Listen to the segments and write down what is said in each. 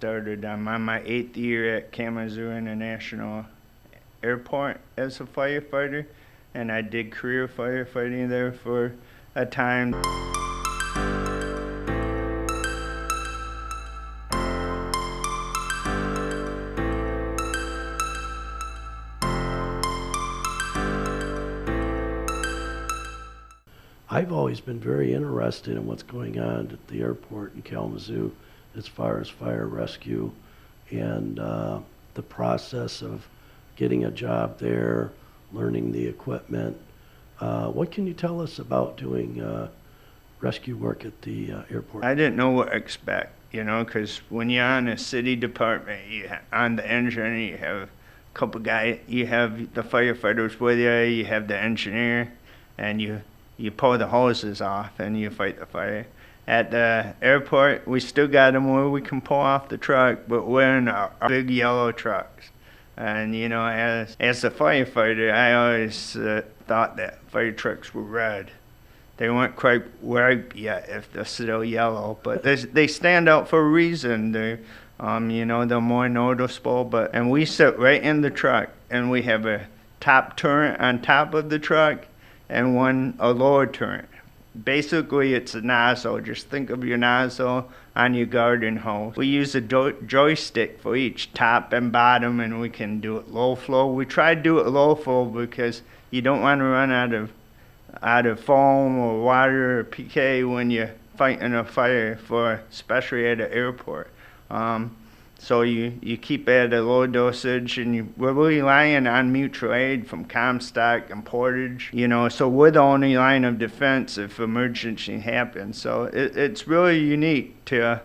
I'm on my 8th year at Kalamazoo International Airport as a firefighter, and I did career firefighting there for a time. I've always been very interested in what's going on at the airport in Kalamazoo as far as fire rescue and the process of getting a job there, learning the equipment. What can you tell us about doing rescue work at the airport? I didn't know what to expect, because when you're on a city department, on the engine, you have a couple guys, you have the firefighters with you, you have the engineer, and you pull the hoses off and you fight the fire. At the airport, we still got them where we can pull off the truck, but we're in our big yellow trucks. And as a firefighter, I always thought that fire trucks were red. They weren't quite ripe yet if they're still yellow, but they stand out for a reason. They're more noticeable. And we sit right in the truck, and we have a top turret on top of the truck and a lower turret. Basically, it's a nozzle. Just think of your nozzle on your garden hose. We use a joystick for each top and bottom, and we can do it low flow. We try to do it low flow because you don't want to run out of foam or water or PK when you're fighting a fire, especially at an airport. So you keep it at a low dosage, and we're relying on mutual aid from Comstock and Portage. So we're the only line of defense if emergency happens. So it's really unique to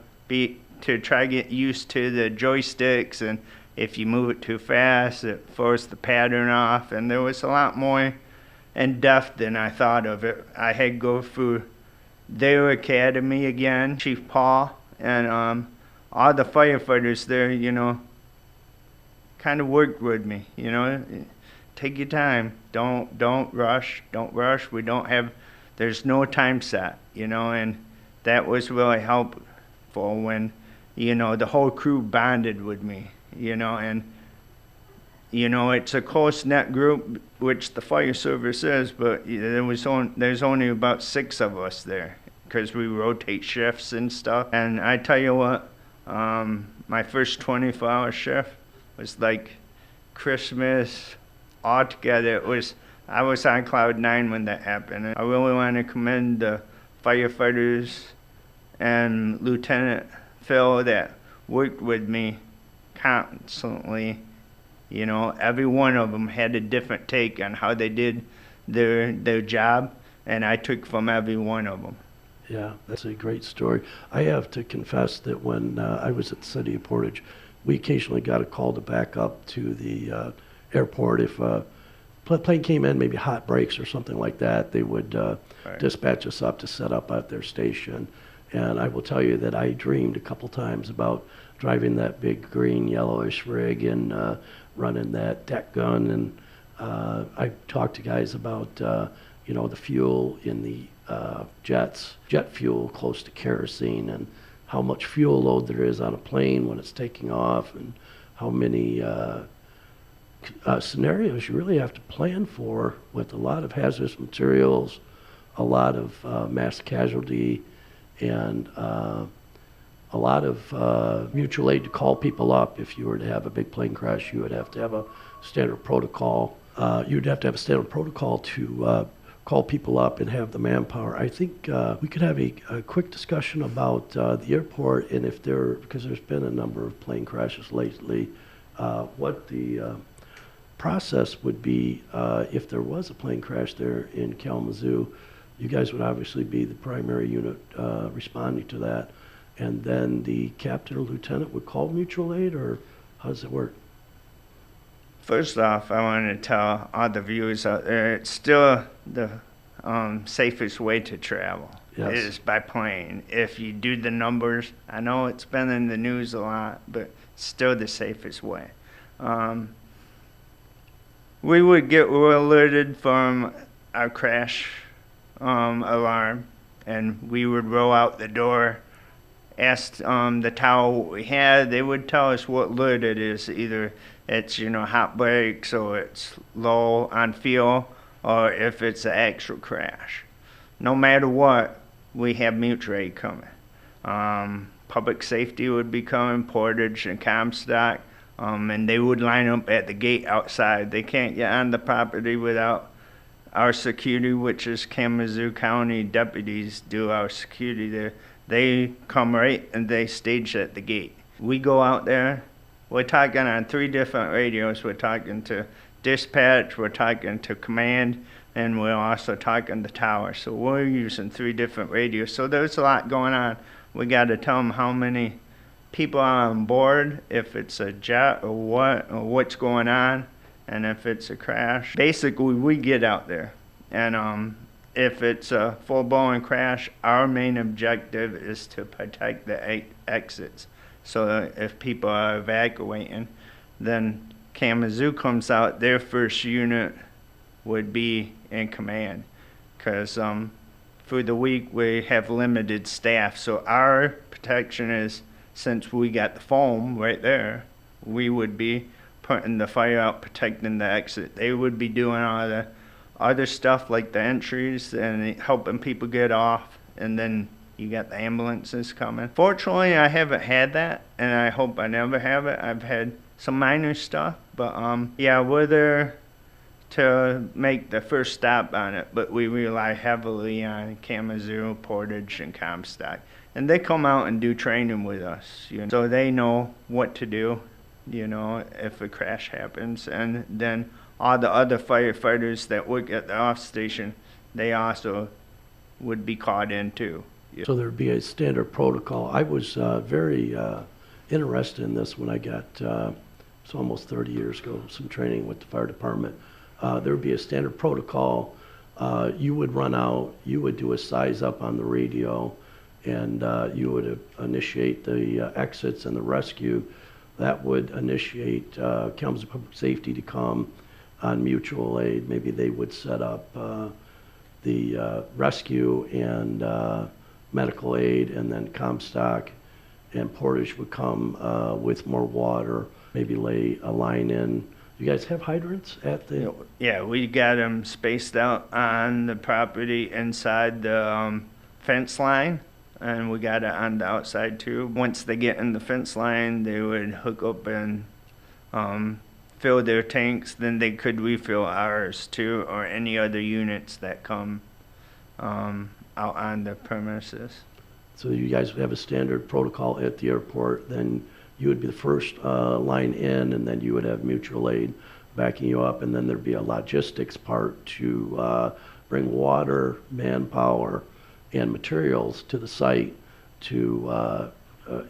try to get used to the joysticks, and if you move it too fast, it throws the pattern off. And there was a lot more in depth than I thought of it. I had to go through their academy again, Chief Paul, and all the firefighters there, kind of worked with me, take your time, don't rush. There's no time set, and that was really helpful when, the whole crew bonded with me, and, it's a close-knit group, which the fire service is, but there's only about 6 of us there, because we rotate shifts and stuff. And I tell you what, my first 24-hour shift was like Christmas altogether. I was on cloud 9 when that happened. And I really want to commend the firefighters and Lieutenant Phil that worked with me constantly. Every one of them had a different take on how they did their job, and I took from every one of them. Yeah, that's a great story. I have to confess that when I was at the city of Portage, we occasionally got a call to back up to the airport. If a plane came in, maybe hot brakes or something like that, they would Right. dispatch us up to set up at their station. And I will tell you that I dreamed a couple times about driving that big green yellowish rig and running that deck gun. And I talked to guys about the fuel in the jet fuel close to kerosene, and how much fuel load there is on a plane when it's taking off, and how many scenarios you really have to plan for, with a lot of hazardous materials, a lot of mass casualty, and a lot of mutual aid to call people up. If you were to have a big plane crash, you would have to have a standard protocol. You'd have to have a standard protocol to call people up and have the manpower. I think we could have a quick discussion about the airport, and because there's been a number of plane crashes lately, what the process would be if there was a plane crash there in Kalamazoo. You guys would obviously be the primary unit responding to that, and then the captain or lieutenant would call mutual aid, or how does it work? First off, I want to tell all the viewers out there, it's still the safest way to travel. Yes. Is by plane. If you do the numbers, I know it's been in the news a lot, but it's still the safest way. We would get alerted from our crash alarm, and we would roll out the door asked the tower what we had, they would tell us what lid it is. Either it's, hot brakes, or it's low on fuel, or if it's an actual crash. No matter what, we have mutual aid coming. Public safety would be coming, Portage and Comstock, and they would line up at the gate outside. They can't get on the property without our security, which is Kalamazoo County deputies do our security there. They come right and they stage at the gate. We go out there, we're talking on 3 different radios. We're talking to dispatch, we're talking to command, and we're also talking to tower. So we're using 3 different radios. So there's a lot going on. We got to tell them how many people are on board, if it's a jet or what's going on, and if it's a crash. Basically, we get out there, and if it's a full-blown crash, our main objective is to protect the exits. So if people are evacuating, then Kalamazoo comes out, their first unit would be in command, because for the week we have limited staff. So our protection is, since we got the foam right there, we would be putting the fire out, protecting the exit. They would be doing all the other stuff like the entries and helping people get off, and then you got the ambulances coming. Fortunately, I haven't had that, and I hope I never have it. I've had some minor stuff, but yeah, we're there to make the first stop on it, but we rely heavily on Kalamazoo, Portage, and Comstock. And they come out and do training with us, so they know what to do, if a crash happens. And then all the other firefighters that work at the off station, they also would be called in too. So there'd be a standard protocol. I was very interested in this when I got, it's almost 30 years ago, some training with the fire department. There would be a standard protocol. You would run out, you would do a size up on the radio, and you would initiate the exits and the rescue. That would initiate Kalamazoo Public Safety to come on mutual aid. Maybe they would set up the rescue and medical aid, and then Comstock and Portage would come with more water, maybe lay a line in. You guys have hydrants at the? Yeah, we got them spaced out on the property inside the fence line, and we got it on the outside too. Once they get in the fence line, they would hook up and fill their tanks. Then they could refill ours too, or any other units that come out on the premises. So you guys have a standard protocol at the airport. Then you would be the first line in, and then you would have mutual aid backing you up, and then there'd be a logistics part to bring water, manpower, and materials to the site to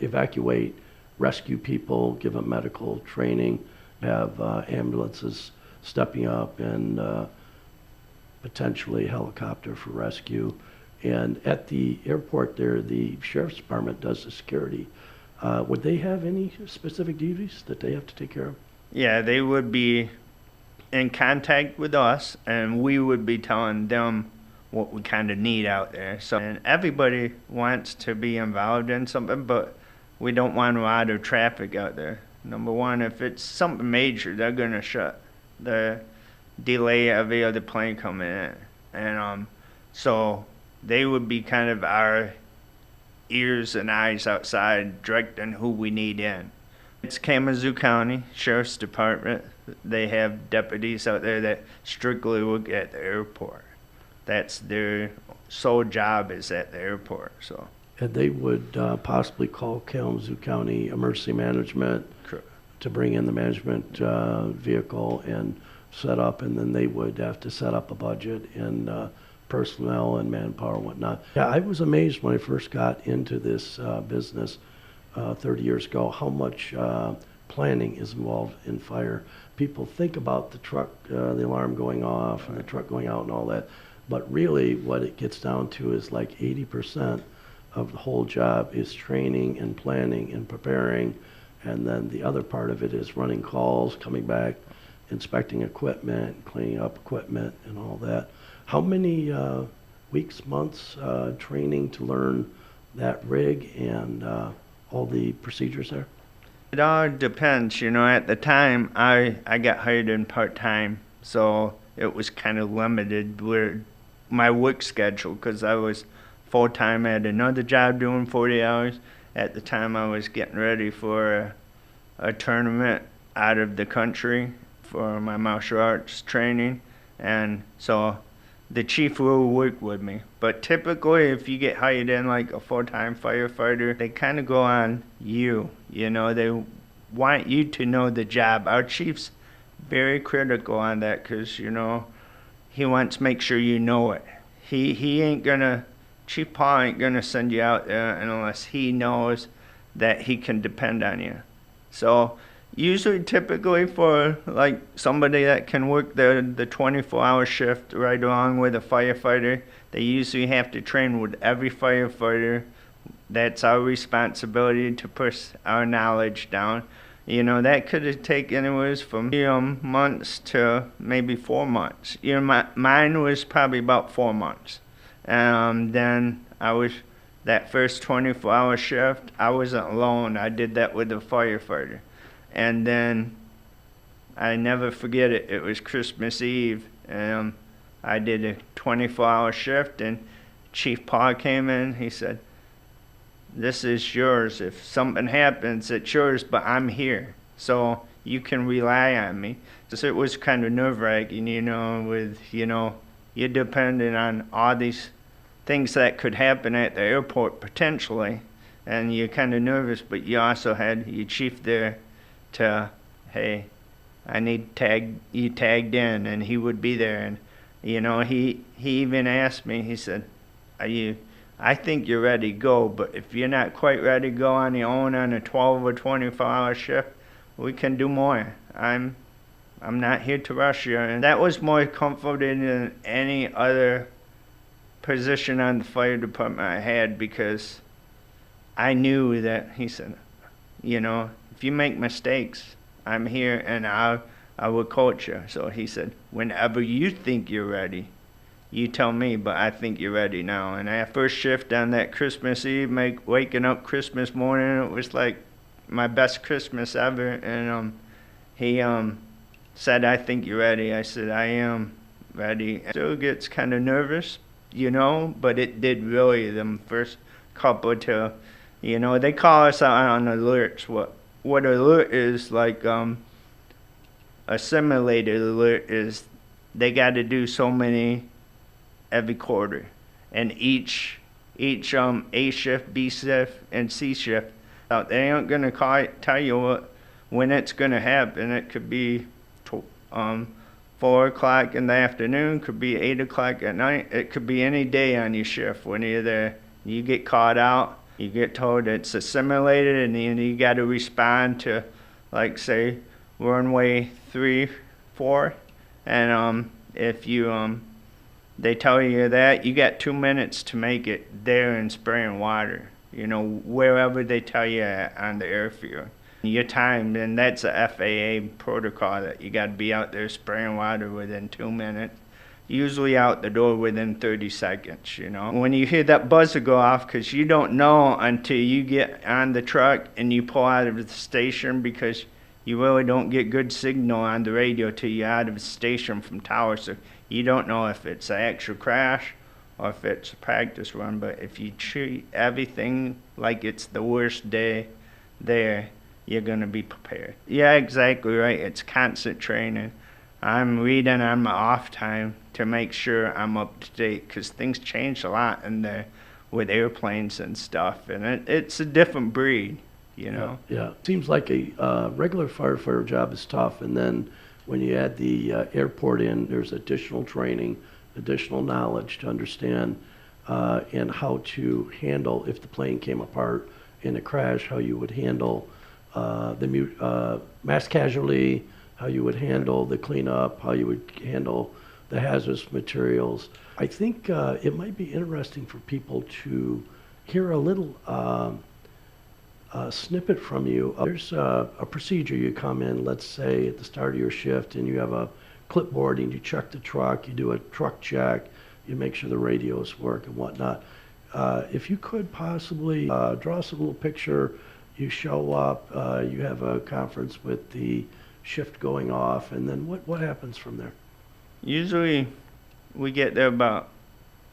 evacuate, rescue people, give them medical training, have ambulances stepping up, and potentially a helicopter for rescue. And at the airport there, the sheriff's department does the security. Would they have any specific duties that they have to take care of? Yeah, they would be in contact with us, and we would be telling them what we kind of need out there. So, and everybody wants to be involved in something, but we don't want a lot of traffic out there. Number one, if it's something major, they're gonna shut the delay every other plane coming in, and so they would be kind of our ears and eyes outside, directing who we need in. It's Kalamazoo County Sheriff's Department. They have deputies out there that strictly work at the airport. That's their sole job, is at the airport. So. And they would possibly call Kalamazoo County Emergency Management to bring in the management vehicle and set up, and then they would have to set up a budget and personnel and manpower and whatnot. Yeah, I was amazed when I first got into this business 30 years ago how much planning is involved in fire. People think about the truck, the alarm going off and the truck going out and all that, but really what it gets down to is like 80% of the whole job is training and planning and preparing, and then the other part of it is running calls, coming back, inspecting equipment, cleaning up equipment and all that. How many weeks, months training to learn that rig and all the procedures there? It all depends, you know. At the time, I got hired in part-time, so it was kind of limited with my work schedule because I was full-time at another job doing 40 hours. At the time, I was getting ready for a tournament out of the country for my martial arts training, and so the chief will work with me. But typically, if you get hired in like a full-time firefighter, they kind of go on you. You know, they want you to know the job. Our chief's very critical on that because, you know, he wants to make sure you know it. He ain't gonna, Chief Paul ain't gonna send you out there unless he knows that he can depend on you. So usually, typically for like somebody that can work the 24-hour shift right along with a firefighter, they usually have to train with every firefighter. That's our responsibility to push our knowledge down. You know, that could have taken anywhere from months to maybe 4 months. You know, mine was probably about 4 months. Then that first 24-hour shift, I wasn't alone. I did that with a firefighter. And then I never forget it. It was Christmas Eve. I did a 24-hour shift, and Chief Paul came in. He said, "This is yours. If something happens, it's yours, but I'm here, so you can rely on me." So it was kind of nerve-wracking, you know, with, you know, you're dependent on all these things that could happen at the airport potentially, and you're kind of nervous, but you also had your chief there to, hey, I need you tagged in, and he would be there. And you know, he even asked me, he said, I think you're ready to go, but if you're not quite ready to go on your own on a 12 or 24-hour shift, we can do more. I'm not here to rush you. And that was more comforting than any other position on the fire department I had, because I knew that, he said, you know, if you make mistakes, I'm here and I will coach you. So he said, whenever you think you're ready, you tell me, but I think you're ready now. And our first shift on that Christmas Eve, waking up Christmas morning, it was like my best Christmas ever. And he said, I think you're ready. I said, I am ready. Still gets kind of nervous, you know, but it did really them first couple to, you know, they call us on alerts. What alert is like, a simulated alert is they got to do so many every quarter, and each A shift, B shift, and C shift, they aren't gonna tell you when it's gonna happen. It could be 4 o'clock in the afternoon, could be 8 o'clock at night. It could be any day on your shift. When you're there, you get caught out, you get told it's a simulated, and then you got to respond to, like, say, runway 3, 4, and if you they tell you that, you got 2 minutes to make it there and spraying water, you know, wherever they tell you on the airfield. Your time, and that's a FAA protocol that you got to be out there spraying water within 2 minutes, usually out the door within 30 seconds, you know. When you hear that buzzer go off, because you don't know until you get on the truck and you pull out of the station, because you really don't get good signal on the radio till you're out of the station from tower, so you don't know if it's an actual crash or if it's a practice run. But if you treat everything like it's the worst day there, you're going to be prepared. Yeah, exactly right. It's constant training. I'm reading on my off time to make sure I'm up to date, because things change a lot in there with airplanes and stuff, and it's a different breed, you know. Yeah. Seems like a regular firefighter job is tough, and then when you add the airport in, there's additional training, additional knowledge to understand and how to handle if the plane came apart in a crash, how you would handle the mass casualty, how you would handle the cleanup, how you would handle the hazardous materials. I think it might be interesting for people to hear a little snippet from you. There's a procedure. You come in, let's say at the start of your shift, and you have a clipboard and you check the truck, you do a truck check, you make sure the radios work and whatnot. if you could possibly draw us a little picture. You show up, you have a conference with the shift going off, and then what happens from there? Usually we get there about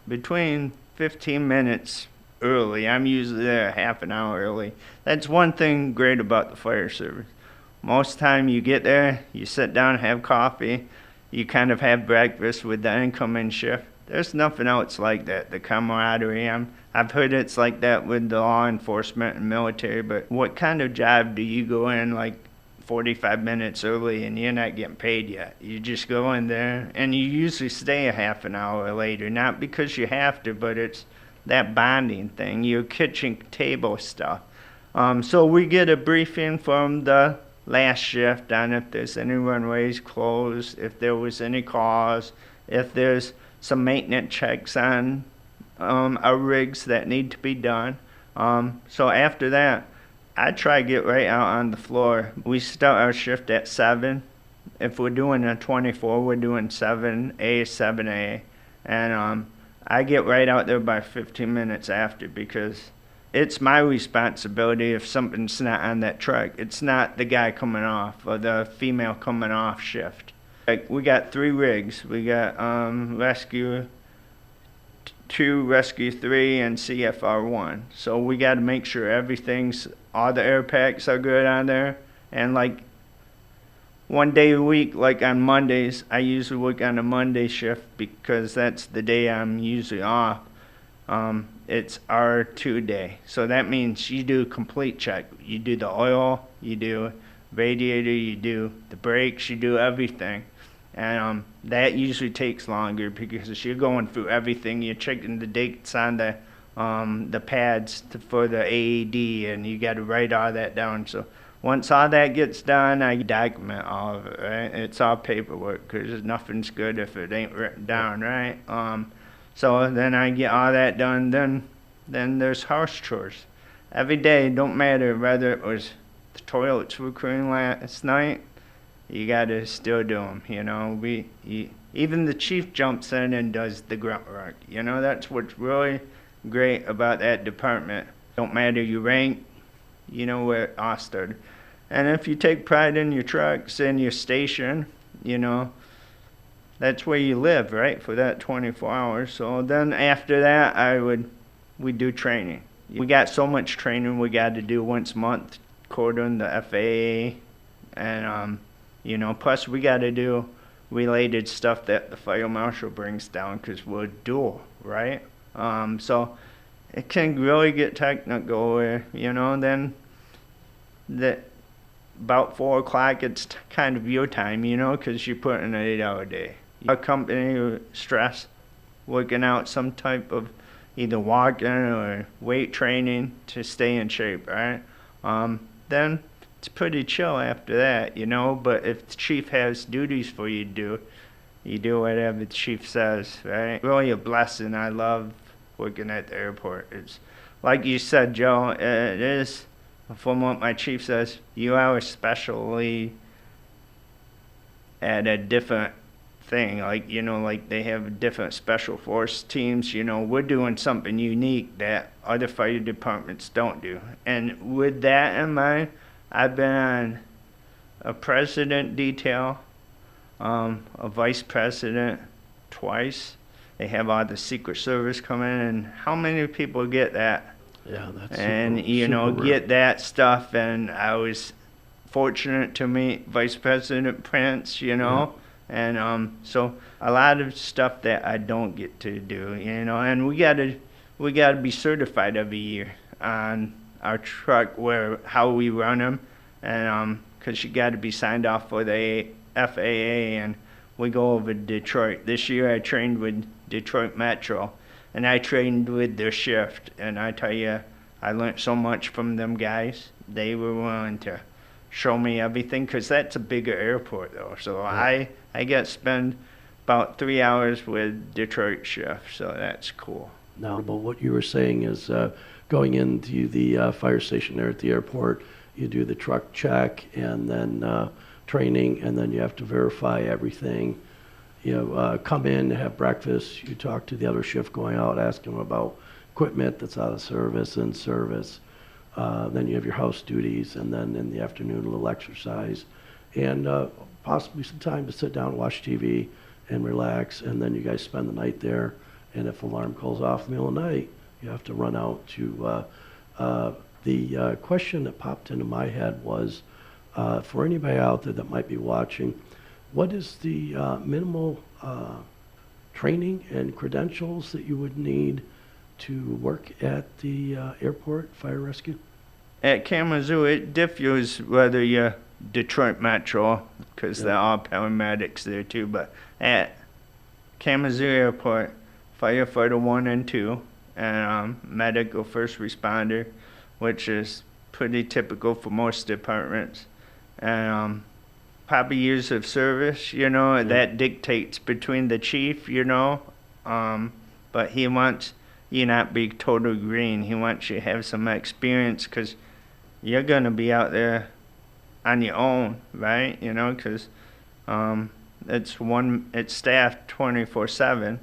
between 15 minutes early. I'm usually there a half an hour early. That's one thing great about the fire service. Most time you get there, you sit down, have coffee, you kind of have breakfast with the incoming shift. There's nothing else like that. The camaraderie. I've heard it's like that with the law enforcement and military, but what kind of job do you go in like 45 minutes early and you're not getting paid yet? You just go in there and you usually stay a half an hour later, not because you have to, but it's that bonding thing, your kitchen table stuff. So we get a briefing from the last shift on if there's any runways closed, if there was any calls, if there's some maintenance checks on our rigs that need to be done. So after that, I try to get right out on the floor. We start our shift at 7. If we're doing a 24, we're doing 7A, 7A. And I get right out there by 15 minutes after, because it's my responsibility if something's not on that truck. It's not the guy coming off or the female coming off shift. Like, we got 3 rigs. We got Rescue 2, Rescue 3, and CFR 1. So we got to make sure all the air packs are good on there. And like one day a week, like on Mondays, I usually work on a Monday shift because that's the day I'm usually off. It's R2 day. So that means you do a complete check. You do the oil, you do radiator, you do the brakes, you do everything. And that usually takes longer because you're going through everything. You're checking the dates on the pads for the AED, and you got to write all that down. So once all that gets done, I document all of it, right? It's all paperwork because nothing's good if it ain't written down, right? So then I get all that done. Then there's house chores. Every day, don't matter whether it was the toilets were clean last night, you gotta still do them, you know. Even the chief jumps in and does the grunt work. You know, that's what's really great about that department. Don't matter your rank, you know where it all started. And if you take pride in your trucks and your station, you know, that's where you live, right, for that 24 hours. So then after that, we do training. We got so much training we got to do once a month, according to the FAA, and you know, plus we got to do related stuff that the fire marshal brings down because we're dual, right? So it can really get technical where, you know, then about 4 o'clock, it's kind of your time, you know, because you're putting an 8-hour day. Our company stress working out some type of either walking or weight training to stay in shape, right? Then it's pretty chill after that, you know, but if the chief has duties for you to do, you do whatever the chief says, right? Really a blessing. I love working at the airport. It's like you said, Joe, it is, from what my chief says, you are especially at a different thing. Like, you know, like they have different special force teams, you know, we're doing something unique that other fire departments don't do. And with that in mind, I've been on a president detail, a vice president twice. They have all the Secret Service come in, and how many people get that? Yeah, that's and super, you know, super get that stuff. And I was fortunate to meet Vice President Prince, you know, and so a lot of stuff that I don't get to do, you know. And we gotta be certified every year on our truck, how we run them, and because you got to be signed off for the FAA. And we go over to Detroit. This year I trained with Detroit Metro, and I trained with their shift. And I tell you, I learned so much from them guys. They were willing to show me everything, because that's a bigger airport though. So yeah. I got to spend about 3 hours with Detroit shift, so that's cool. No, but what you were saying is going into the fire station there at the airport, you do the truck check and then training, and then you have to verify everything. You know, come in, have breakfast, you talk to the other shift going out, ask them about equipment that's out of service, in service. Then you have your house duties, and then in the afternoon, a little exercise, and possibly some time to sit down and watch TV and relax, and then you guys spend the night there. And if alarm goes off in the middle of the night, you have to run out to. The question that popped into my head was, for anybody out there that might be watching, what is the minimal training and credentials that you would need to work at the airport fire rescue? At Kalamazoo, it differs whether you're Detroit Metro, because Yeah. they're all paramedics there too, but at Kalamazoo Airport, Firefighter 1 and 2, and medical first responder, which is pretty typical for most departments. And probably years of service, you know, Yeah. that dictates between the chief, you know. But he wants you not be total green. He wants you to have some experience, because you're going to be out there on your own, right? You know, because it's staffed 24/7,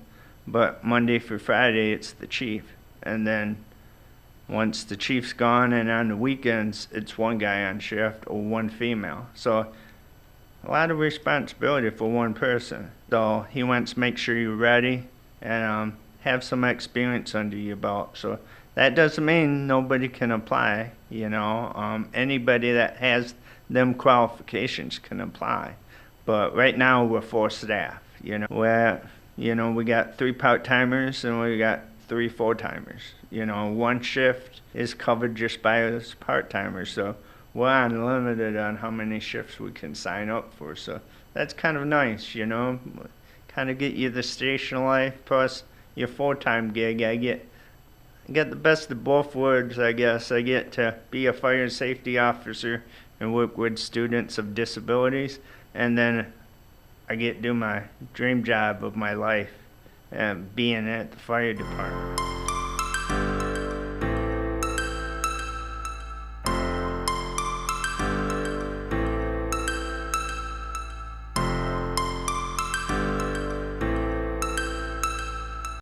but Monday through Friday it's the chief, and then once the chief's gone, and on the weekends it's one guy on shift or one female. So a lot of responsibility for one person. Though he wants to make sure you're ready and have some experience under your belt. So that doesn't mean nobody can apply. You know, anybody that has them qualifications can apply. But right now we're full staff. You know, we got 3 part-timers and we got 3 full-timers. You know, one shift is covered just by us part-timers, so we're unlimited on how many shifts we can sign up for. So that's kind of nice, you know, kind of get you the station life plus your full-time gig. I get the best of both worlds, I guess. I get to be a fire safety officer and work with students of disabilities, and then I get to do my dream job of my life, being at the fire department.